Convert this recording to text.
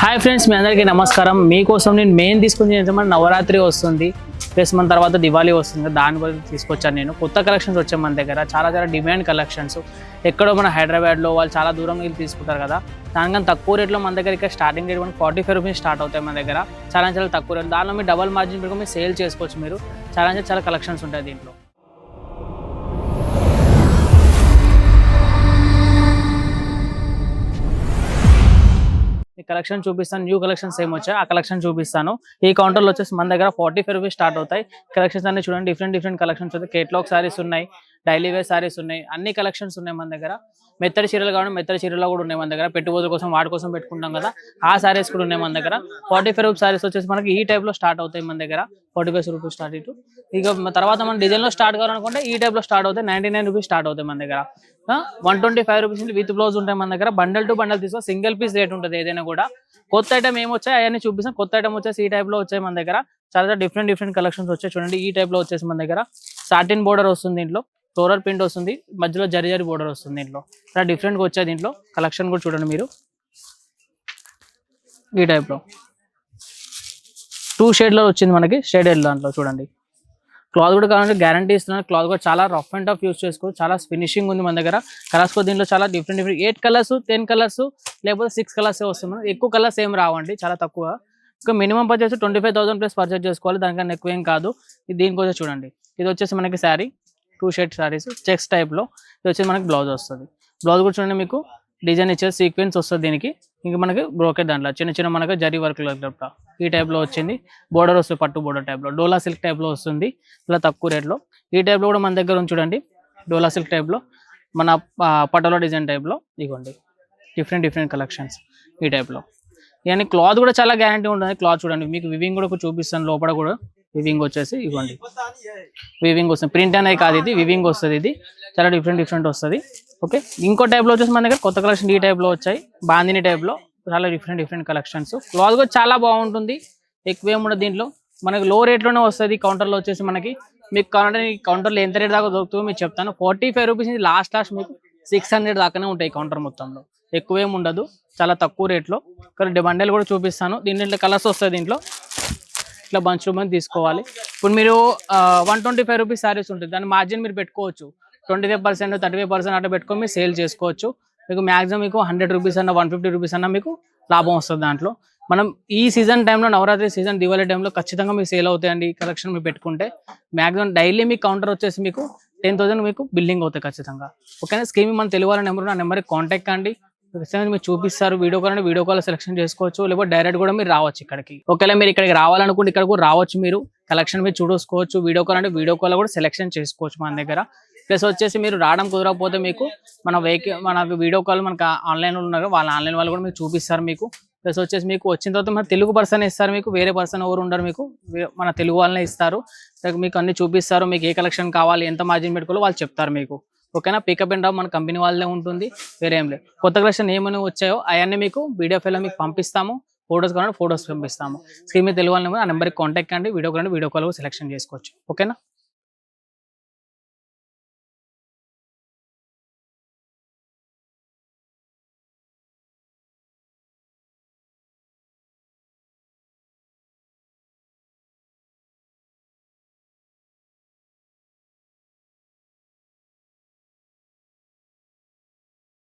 Hi friends, మీ అందరికీ నమస్కారం. మీకోసం నేను మెయిన్ తీసుకుని నవరాత్రి వస్తుంది, ప్లస్ మన తర్వాత దివాళీ వస్తుంది. దాని వల్ల తీసుకొచ్చాను నేను. కొత్త కలెక్షన్స్ వచ్చాయి మన దగ్గర, చాలా డిమాండ్ కలెక్షన్స్. ఎక్కడో మన హైదరాబాద్లో వాళ్ళు చాలా దూరం వెళ్ళి తీసుకుంటారు కదా, దానికన్నా తక్కువ రేట్లో మన దగ్గర ఇక్కడ స్టార్టింగ్ రేట్ 45 రూపీస్ స్టార్ట్ అవుతాయి మన దగ్గర. చాలా తక్కువ రేట్. దానిలో మీరు డబల్ మార్జిన్ పెట్టుకుని మీరు సేల్ చేసుకోవచ్చు. మీరు చాలా కలెక్షన్స్ ఉంటాయి దీంట్లో. ఈ కలెక్షన్ చూపిస్తాను. న్యూ కలెక్షన్స్ ఏమి వచ్చాయి ఆ కలెక్షన్ చూపిస్తాను. ఈ కౌంటర్లో వచ్చేసి మన దగ్గర 45 రూపీస్ స్టార్ట్ అవుతాయి. కలెక్షన్స్ అన్ని చూడండి, డిఫరెంట్ కలెక్షన్స్ ఉంటాయి. కేటలాగ్ సారీస్ ఉన్నాయి, డైలీ వేర్ సారీస్ ఉన్నాయి, అన్ని కలెక్షన్స్ ఉన్నాయి మన దగ్గర. మెత్తడి చీరలు కావాలి, మెత్తడి చీరలో కూడా ఉన్నాయి మన దగ్గర. పెట్టుబడుల కోసం వాటి కోసం పెట్టుకుంటాం కదా, ఆ సారీస్ కూడా ఉన్నాయి మన దగ్గర. 45 రూపీస్ సారీస్ వచ్చేసి మనకి ఈ టైప్ లో స్టార్ట్ అవుతాయి మన దగ్గర. 45 రూపీస్ స్టార్ట్ ఇటు. ఇక తర్వాత మన డిజైన్ లో స్టార్ట్ కావాలనుకుంటే ఈ టైప్ లో స్టార్ట్ అవుతాయి. 99 రూపీస్ స్టార్ట్ అవుతాయి మన దగ్గర. 125 రూపీస్ విత్ బ్లౌజ్ ఉంటాయి మన దగ్గర. బండల్ టు బండల్ తీసుకో, సింగిల్ పీస్ రేట్ ఉంటుంది ఏదైనా కూడా. కొత్త ఐటమ్ ఏమి వచ్చాయి అవన్నీ చూపిస్తాం. కొత్త ఐటమ్ వచ్చేసి ఈ టైప్ లో వచ్చాయి మన దగ్గర. చాలా డిఫరెంట్ కలెక్షన్స్ వచ్చాయి చూడండి. ఈ టైప్ లో వచ్చేసి మన దగ్గర సాటిన్ బోర్డర్ వస్తుంది, దీంట్లో ఫ్లోరల్ ప్రింట్ వస్తుంది, మధ్యలో జరి బోర్డర్ వస్తుంది. దీంట్లో చాలా డిఫరెంట్ గా వచ్చాయి. దీంట్లో కలెక్షన్ కూడా చూడండి మీరు. ఈ టైప్ లో 2 షేడ్ లో వచ్చింది మనకి. షేడెడ్ దాంట్లో చూడండి. క్లాత్ కూడా కావాలంటే గ్యారంటీ ఇస్తున్నాను. క్లాత్ కూడా చాలా రఫ్ అండ్ టఫ్ యూస్ చేసుకోవచ్చు. చాలా ఫినిషింగ్ ఉంది మన దగ్గర. కలర్స్ కూడా దీంట్లో చాలా డిఫరెంట్ 8 కలర్స్, 10 కలర్స్, లేకపోతే 6 కలర్స్ వస్తుంది. ఎక్కువ కలర్స్ ఏం రావండి, చాలా తక్కువ. ఇంకా మినిమం పర్చేస్ 25,000 ప్లస్ పర్చేస్ చేసుకోవాలి, దానికన్నా ఎక్కువ ఏం కాదు. దీనికోసం చూడండి, ఇది వచ్చేసి మనకి sari 2 shade saris checks type లో. ఇది వచ్చేసి మనకి బ్లౌజ్ వస్తుంది. బ్లౌజ్ కూడా చూడండి, మీకు డిజైన్ ఇచ్చే సీక్వెన్స్ వస్తుంది దీనికి. ఇంకా మనకి బ్రోకెట్ దాంట్లో చిన్న మనకి జరీ వర్క్ ఈ టైప్ లో వచ్చింది. బోర్డర్ వస్తుంది, పట్టు బోర్డర్ టైప్ లో. డోలా సిల్క్ టైప్ లో వస్తుంది, ఇలా తక్కువ రేట్ లో. ఈ టైప్ లో కూడా మన దగ్గర ఉంది చూడండి. డోలా సిల్క్ టైప్ లో, మన పటోలా డిజైన్ టైప్ లో. ఇదిగోండి డిఫరెంట్ కలెక్షన్స్ ఈ టైప్ లో. ఇవన్నీ క్లాత్ కూడా చాలా గ్యారంటీ ఉంటుంది. క్లాత్ చూడండి, మీకు వివింగ్ కూడా చూపిస్తాను. లోపల కూడా వివింగ్ వచ్చేసి ఇవ్వండి, వివింగ్ వస్తుంది. ప్రింట్ అనేది కాదు, ఇది వివింగ్ వస్తుంది. ఇది చాలా డిఫరెంట్ వస్తుంది. ఓకే, ఇంకో టైప్ లో వచ్చేసి మన దగ్గర కొత్త కలెక్షన్ ఈ టైప్ లో వచ్చాయి. బాందిని టైప్ లో చాలా డిఫరెంట్ కలెక్షన్స్. క్లాత్ కూడా చాలా బాగుంటుంది, ఎక్కువ ఏముండదు దీంట్లో. మనకి లో రేట్ లోనే వస్తుంది. కౌంటర్ లో వచ్చేసి మనకి మీకు కావాలంటే కౌంటర్ లో ఎంత రేట్ దాకా దొరుకుతుందో మీకు చెప్తాను. 45 రూపీస్ నుంచి లాస్ట్ మీకు 600 దాకానే ఉంటాయి కౌంటర్ మొత్తంలో. ఎక్కువ ఏమి ఉండదు, చాలా తక్కువ రేట్లో. కానీ బండల్ కూడా చూపిస్తాను. దీంట్లో కలర్స్ వస్తాయి. దీంట్లో ఇట్లా బంచ్ తీసుకోవాలి. ఇప్పుడు మీరు 125 రూపీస్ సారీస్ ఉంటుంది, దాని మార్జిన్ మీరు పెట్టుకోవచ్చు. 25%, 35% అట్లా పెట్టుకొని మీరు సేల్ చేసుకోవచ్చు. మీకు మాక్సిమం మీకు 100 రూపీస్ అన్న, 150 రూపీస్ అన్న మీకు లాభం వస్తుంది దాంట్లో. మనం ఈ సీజన్ టైంలో, నవరాత్రి సీజన్, దివాళీ టైంలో ఖచ్చితంగా మీకు సేల్ అవుతాయండి ఈ కలెక్షన్ మీరు పెట్టుకుంటే. మాక్సిమం డైలీ మీ కౌంటర్ వచ్చేసి మీకు 10,000 మీకు బిల్లింగ్ అవుతాయి ఖచ్చితంగా. ఓకేనా. స్కీమ్ మన తెలుగు వాళ్ళ నెంబర్, ఆ నెంబర్కి కాంటాక్ట్ కండి. మీరు చూపిస్తారు. వీడియో కాల్ అంటే వీడియో కాల్ సెలెక్షన్ చేసుకోవచ్చు, లేకపోతే డైరెక్ట్ కూడా మీరు రావచ్చు ఇక్కడికి. ఒకవేళ మీరు ఇక్కడికి రావాలనుకుంటే ఇక్కడ కూడా రావచ్చు. మీరు కలెక్షన్ మీరు చూసుకోవచ్చు. వీడియో కాల్ అంటే వీడియో కాల్ కూడా సెలెక్షన్ చేసుకోవచ్చు మన దగ్గర. ప్లస్ వచ్చేసి మీరు రావడం కుదరకపోతే మీకు మనకు వీడియో కాల్ మనకు ఆన్లైన్లో ఉన్నారు, వాళ్ళ ఆన్లైన్ వాళ్ళు కూడా మీకు చూపిస్తారు మీకు. ప్లస్ వచ్చేసి మీకు వచ్చిన తర్వాత మన తెలుగు పర్సన్ ఇస్తారు, మీకు వేరే పర్సన్ ఎవరు ఉండరు, మీకు మన తెలుగు వాళ్ళనే ఇస్తారు. మీకు అన్ని చూపిస్తారు. మీకు ఏ కలెక్షన్ కావాలి, ఎంత మార్జిన్ పెట్టుకోవాలో వాళ్ళు చెప్తారు మీకు. ఓకేనా. పికప్ అండ్ డ్రాప్ మన కంపెనీ వాళ్ళే ఉంటుంది, వేరేం లేదు. కొత్త కలెక్షన్ ఏమైనా వచ్చాయో అవన్నీ మీకు వీడియో ఫైల్లో మీకు పంపిస్తాము. ఫోటోస్ కావాలంటే ఫోటోస్ పంపిస్తాము. స్క్రీన్ మీద తెలుగు వాళ్ళ నెంబర్, ఆ నెంబర్కి కాంటాక్ట్ కండి. వీడియో కాల్ సెలెక్షన్ చేసుకోవచ్చు. ఓకేనా.